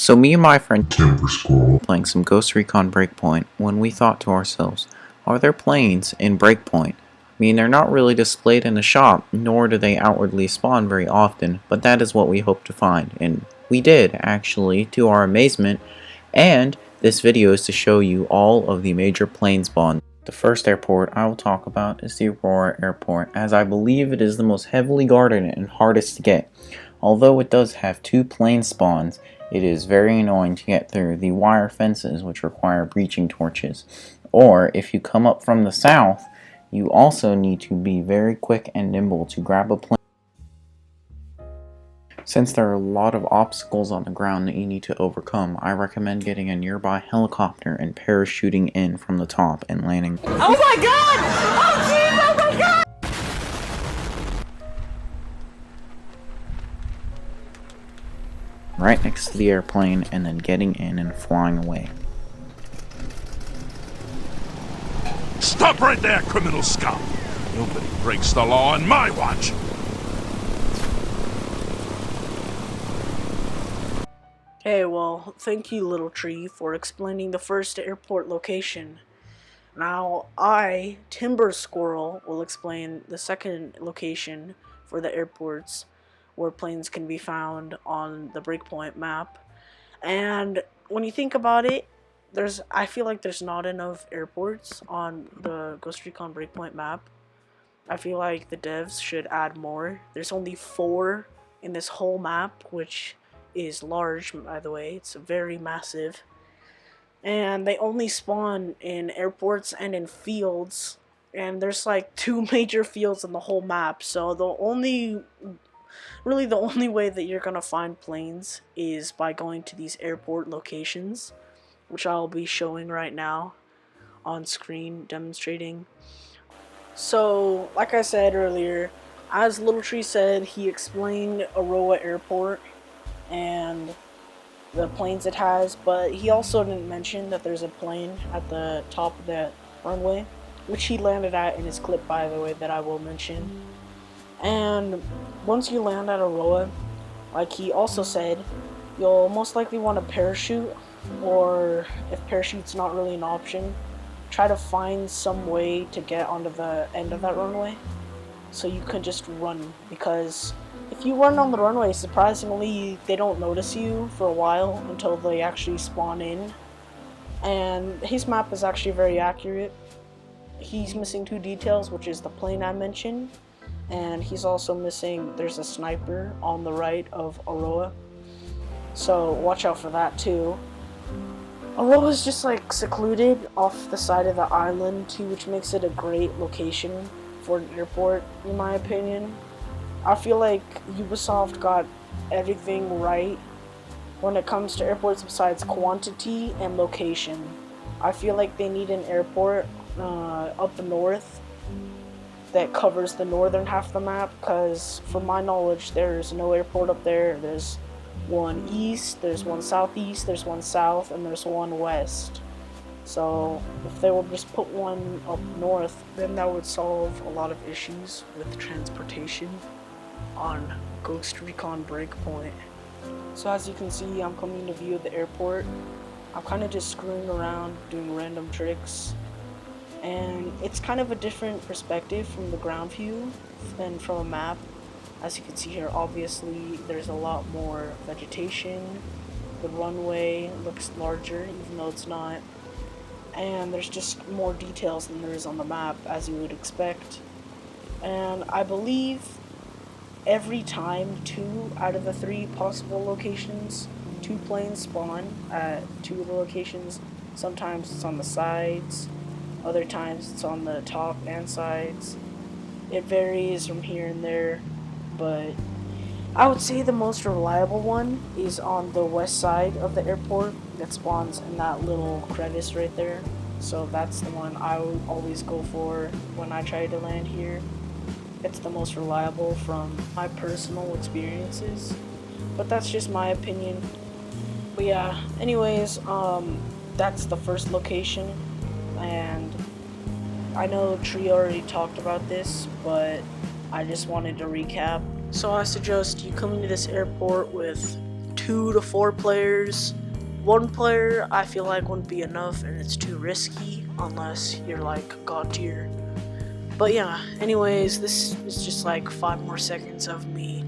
So me and my friend Timber Squirrel were playing some Ghost Recon Breakpoint when we thought to ourselves, are there planes in Breakpoint? I mean, they're not really displayed in the shop, nor do they outwardly spawn very often, but that is what we hoped to find, and we did, actually, to our amazement, and this video is to show you all of the major plane spawns. The first airport I will talk about is the Auroa Airport, as I believe it is the most heavily guarded and hardest to get. Although it does have 2 plane spawns, it is very annoying to get through the wire fences which require breaching torches. Or, if you come up from the south, you also need to be very quick and nimble to grab a plane. Since there are a lot of obstacles on the ground that you need to overcome, I recommend getting a nearby helicopter and parachuting in from the top and landing. Oh my god! Oh jeez! Oh my god! Right next to the airplane and then getting in and flying away. Stop right there, criminal scum! Nobody breaks the law on my watch! Hey, well, thank you, Little Tree, for explaining the first airport location. Now, I, Timber Squirrel, will explain the second location for the airports where planes can be found on the Breakpoint map. And when you think about it, I feel like there's not enough airports on the Ghost Recon Breakpoint map. I feel like the devs should add more. There's only 4 in this whole map, which is large, by the way. It's very massive. And they only spawn in airports and in fields. And there's like 2 major fields in the whole map. So the only way that you're gonna find planes is by going to these airport locations, which I'll be showing right now on screen, demonstrating. So, like I said earlier, as Little Tree said, he explained Auroa Airport and the planes it has, but he also didn't mention that there's a plane at the top of that runway, which he landed at in his clip, by the way, that I will mention. And once you land at Auroa, like he also said, you'll most likely want to parachute, or if parachute's not really an option, try to find some way to get onto the end of that runway so you can just run, because if you run on the runway, surprisingly, they don't notice you for a while until they actually spawn in. And his map is actually very accurate. He's missing 2 details, which is the plane I mentioned, and he's also missing, there's a sniper on the right of Auroa, so watch out for that too. Auroa is just like secluded off the side of the island too, which makes it a great location for an airport, in my opinion. I feel like Ubisoft got everything right when it comes to airports besides quantity and location. I feel like they need an airport up north that covers the northern half of the map, because from my knowledge there's no airport up there. There's one east, there's one southeast, there's one south, and there's one west. So if they would just put one up north, then that would solve a lot of issues with transportation on Ghost Recon Breakpoint. So as you can see, I'm coming to view of the airport. I'm kind of just screwing around, doing random tricks, and it's kind of a different perspective from the ground view than from a map. As you can see here, obviously there's a lot more vegetation, the runway looks larger even though it's not, and there's just more details than there is on the map, as you would expect. And I believe every time 2 out of the 3 possible locations, 2 planes spawn at 2 of the locations. Sometimes it's on the sides, other times it's on the top and sides. It varies from here and there, but I would say the most reliable one is on the west side of the airport that spawns in that little crevice right there. So that's the one I would always go for when I try to land here. It's the most reliable from my personal experiences, but that's just my opinion. But yeah, anyways, that's the first location, and I know Tree already talked about this, but I just wanted to recap. So I suggest you come into this airport with 2 to 4 players. 1 player I feel like wouldn't be enough, and it's too risky unless you're like god tier. But yeah, anyways, this is just like 5 more seconds of me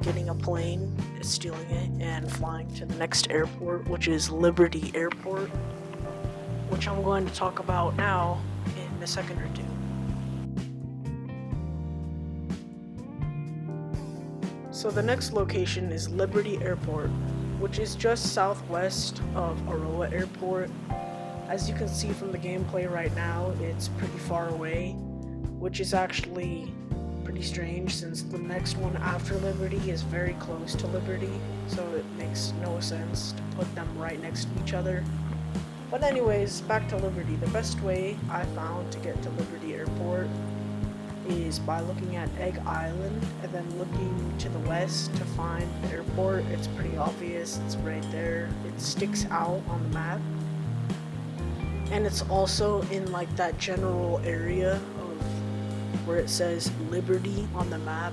getting a plane, stealing it, and flying to the next airport, which is Liberty Airport, which I'm going to talk about now in a second or two. So the next location is Liberty Airport, which is just southwest of Auroa Airport. As you can see from the gameplay right now, it's pretty far away, which is actually pretty strange since the next one after Liberty is very close to Liberty, so it makes no sense to put them right next to each other. But anyways, back to Liberty. The best way I found to get to Liberty Airport is by looking at Egg Island and then looking to the west to find the airport. It's pretty obvious, it's right there. It sticks out on the map. And it's also in like that general area where it says Liberty on the map.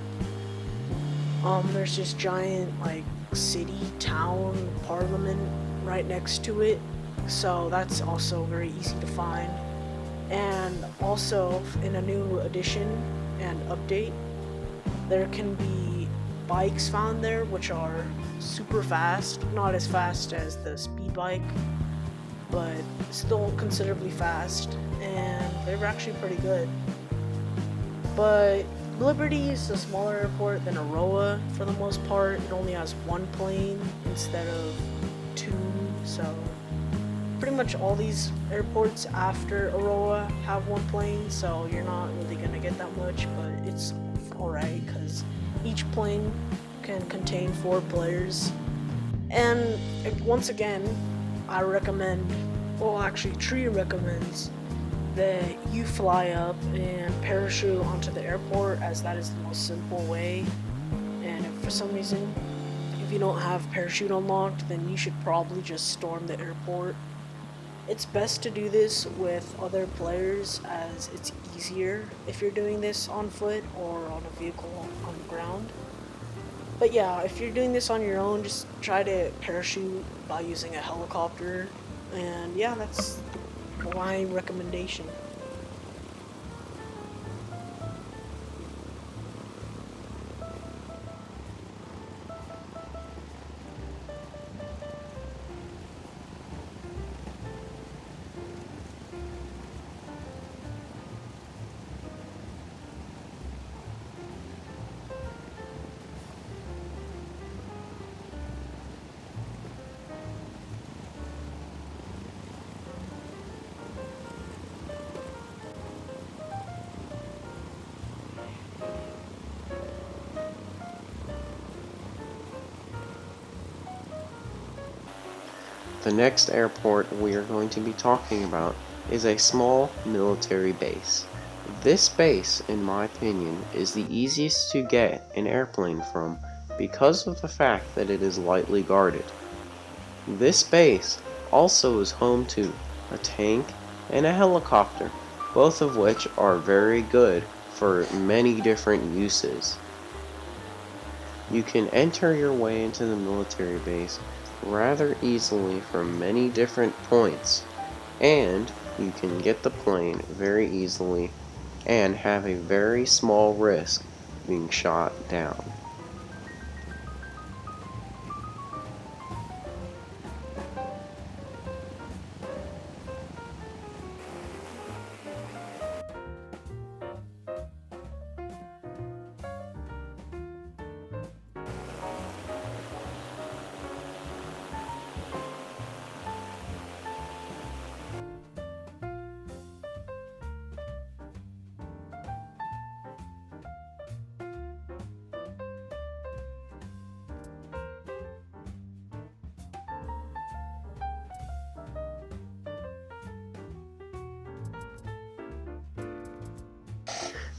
There's this giant like city, town, parliament right next to it, so that's also very easy to find. And also in a new addition and update, there can be bikes found there which are super fast, not as fast as the speed bike, but still considerably fast, and they're actually pretty good. But Liberty is a smaller airport than Auroa for the most part. It only has 1 plane instead of 2, so pretty much all these airports after Auroa have 1 plane, so you're not really gonna get that much, but it's alright because each plane can contain 4 players. And once again, I recommend, well actually Tree recommends, that you fly up and parachute onto the airport, as that is the most simple way. And if for some reason if you don't have parachute unlocked, then you should probably just storm the airport. It's best to do this with other players as it's easier if you're doing this on foot or on a vehicle on the ground. But yeah, if you're doing this on your own, just try to parachute by using a helicopter, and yeah, that's my recommendation. The next airport we are going to be talking about is a small military base. This base, in my opinion, is the easiest to get an airplane from because of the fact that it is lightly guarded. This base also is home to a tank and a helicopter, both of which are very good for many different uses. You can enter your way into the military base rather easily from many different points, and you can get the plane very easily and have a very small risk of being shot down.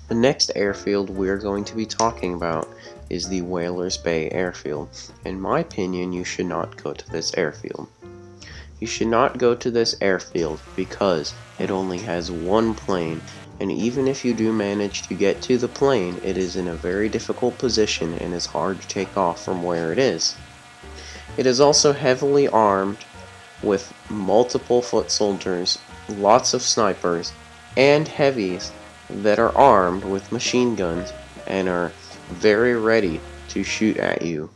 The next airfield we're going to be talking about is the Whalers Bay Airfield. In my opinion, you should not go to this airfield. You should not go to this airfield because it only has 1 plane, and even if you do manage to get to the plane, it is in a very difficult position and is hard to take off from where it is. It is also heavily armed with multiple foot soldiers, lots of snipers, and heavies that are armed with machine guns and are very ready to shoot at you